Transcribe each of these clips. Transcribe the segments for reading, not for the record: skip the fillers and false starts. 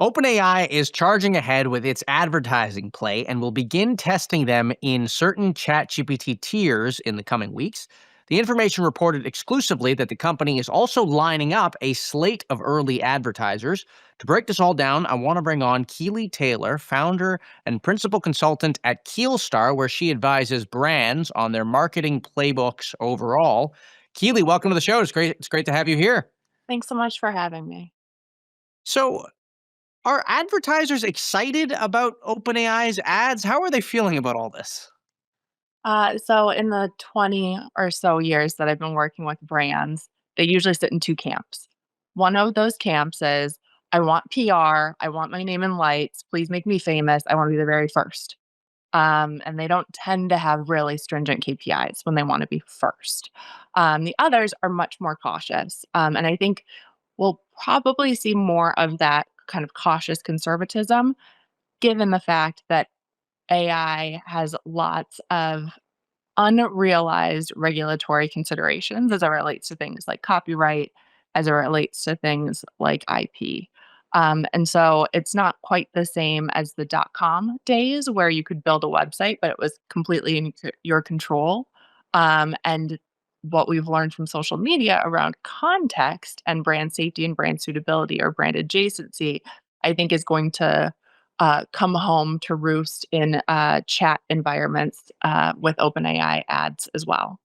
OpenAI is charging ahead with its advertising play and will begin testing them in certain ChatGPT tiers in the coming weeks. The information reported exclusively that the company is also lining up a slate of early advertisers. To break this all down, I want to bring on Keely Taylor, founder and principal consultant at Keelstar, where she advises brands on their marketing playbooks overall. Keely, welcome to the show. It's great to have you here. Thanks so much for having me. So, are advertisers excited about OpenAI's ads? How are they feeling about all this? So, in the 20 or so years that I've been working with brands, they usually sit in two camps. One of those camps is, I want PR, I want my name in lights, please make me famous, I want to be the very first. And they don't tend to have really stringent KPIs when they want to be first. The others are much more cautious. And I think we'll probably see more of that kind of cautious conservatism, given the fact that AI has lots of unrealized regulatory considerations as it relates to things like copyright, as it relates to things like IP. And so it's not quite the same as the dot com days where you could build a website, but it was completely in your control. And what we've learned from social media around context and brand safety and brand suitability or brand adjacency, I think is going to come home to roost in chat environments with OpenAI ads as well.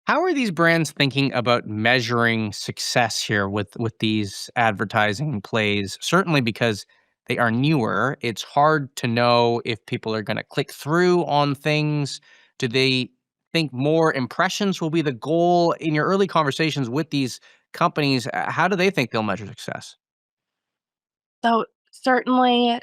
How are these brands thinking about measuring success here with these advertising plays? Certainly because they are newer, it's hard to know if people are going to click through on things. Do they think more impressions will be the goal? In your early conversations with these companies, how do they think they'll measure success? So, certainly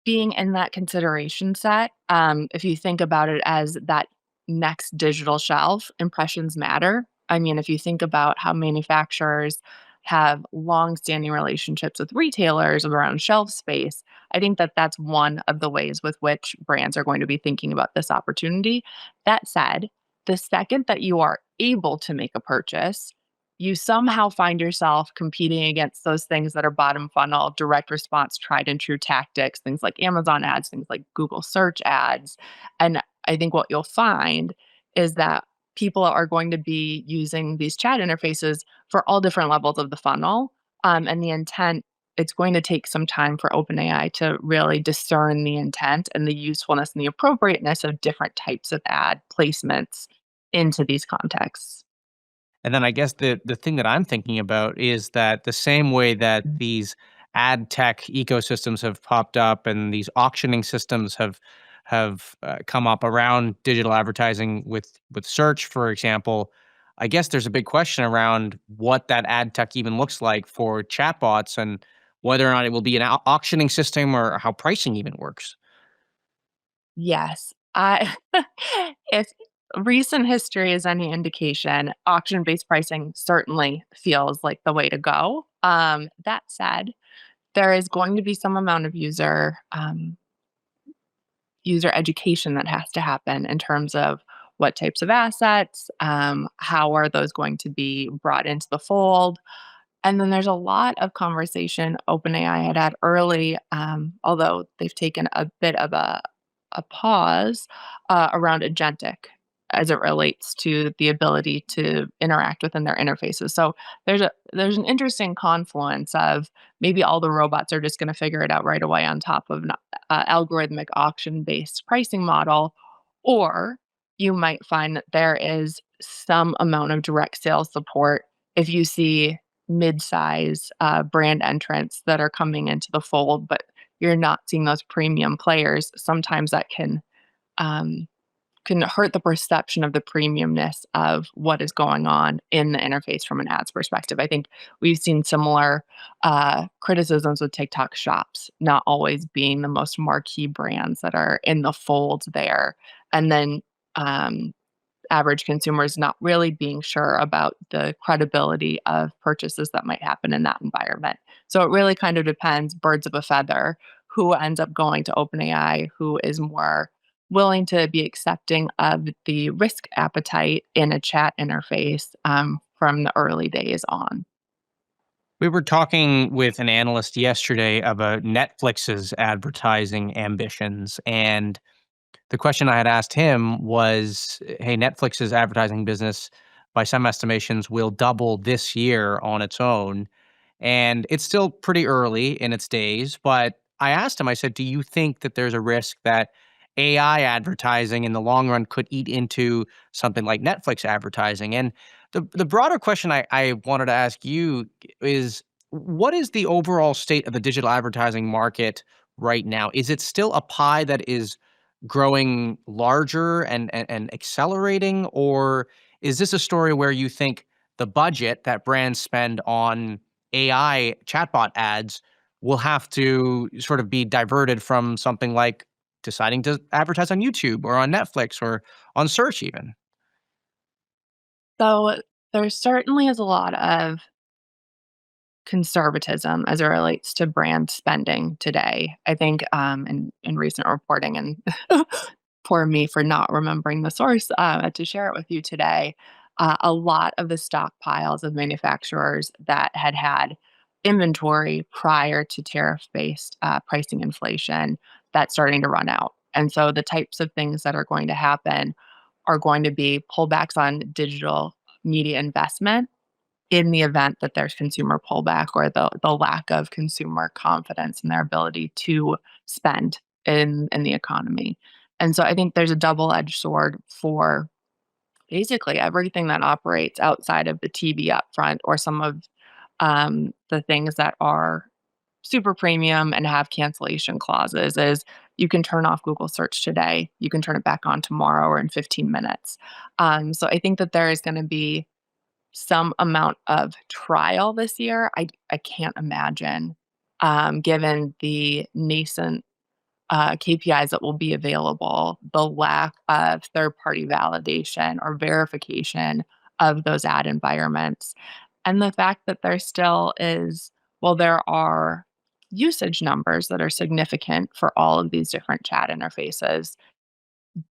being in that consideration set, if you think about it as that next digital shelf, impressions matter. I mean, if you think about how manufacturers have long-standing relationships with retailers around shelf space, I think that that's one of the ways with which brands are going to be thinking about this opportunity. That said, the second that you are able to make a purchase, you somehow find yourself competing against those things that are bottom funnel, direct response, tried and true tactics, things like Amazon ads, things like Google search ads. And I think what you'll find is that people are going to be using these chat interfaces for all different levels of the funnel. And the intent, it's going to take some time for OpenAI to really discern the intent and the usefulness and the appropriateness of different types of ad placements into these contexts. And then I guess the thing that I'm thinking about is that the same way that these ad tech ecosystems have popped up and these auctioning systems have come up around digital advertising with search, for example. I guess there's a big question around what that ad tech even looks like for chatbots and whether or not it will be an auctioning system or how pricing even works. Yes. I if recent history is any indication, auction-based pricing certainly feels like the way to go. That said, there is going to be some amount of user education that has to happen in terms of what types of assets, how are those going to be brought into the fold, and then there's a lot of conversation OpenAI had early, although they've taken a bit of a pause around agentic as it relates to the ability to interact within their interfaces. So there's an interesting confluence of maybe all the robots are just going to figure it out right away on top of an algorithmic auction based pricing model, or you might find that there is some amount of direct sales support if you see mid-size brand entrants that are coming into the fold, but you're not seeing those premium players. Sometimes that um, can hurt the perception of the premiumness of what is going on in the interface from an ads perspective. I think we've seen similar criticisms with TikTok shops not always being the most marquee brands that are in the fold there, and then um, average consumers not really being sure about the credibility of purchases that might happen in that environment. So it really kind of depends, birds of a feather, who ends up going to OpenAI, who is more willing to be accepting of the risk appetite in a chat interface from the early days on. We were talking with an analyst yesterday about Netflix's advertising ambitions, and the question I had asked him was, "Hey, Netflix's advertising business, by some estimations, will double this year on its own." And it's still pretty early in its days, but I asked him, I said, "Do you think that there's a risk that AI advertising in the long run could eat into something like Netflix advertising?" And the broader question I wanted to ask you is, what is the overall state of the digital advertising market right now? Is it still a pie that is growing larger and accelerating, or is this a story where you think the budget that brands spend on AI chatbot ads will have to sort of be diverted from something like deciding to advertise on YouTube or on Netflix or on search even? So there certainly is a lot of conservatism as it relates to brand spending today. I think in recent reporting, and poor me for not remembering the source to share it with you today. A lot of the stockpiles of manufacturers that had inventory prior to tariff based pricing inflation, that's starting to run out. And so the types of things that are going to happen are going to be pullbacks on digital media investment in the event that there's consumer pullback or the lack of consumer confidence in their ability to spend in the economy. And so I think there's a double-edged sword for basically everything that operates outside of the TV upfront or some of the things that are super premium and have cancellation clauses is you can turn off Google search today, you can turn it back on tomorrow or in 15 minutes. So I think that there is going to be some amount of trial this year. I can't imagine, given the nascent, KPIs that will be available, the lack of third-party validation or verification of those ad environments, and the fact that there still is well, there are usage numbers that are significant for all of these different chat interfaces.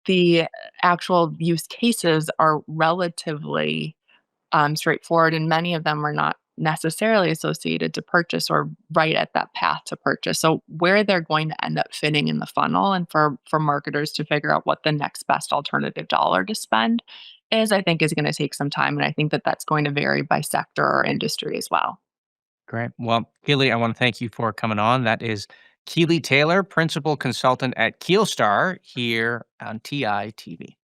The actual use cases are relatively straightforward, and many of them are not necessarily associated to purchase or right at that path to purchase. So where they're going to end up fitting in the funnel, and for marketers to figure out what the next best alternative dollar to spend is, I think is going to take some time, and I think that that's going to vary by sector or industry as well. Great. Well, Keely, I want to thank you for coming on. That is Keely Taylor, principal consultant at Keelstar here on TI TV.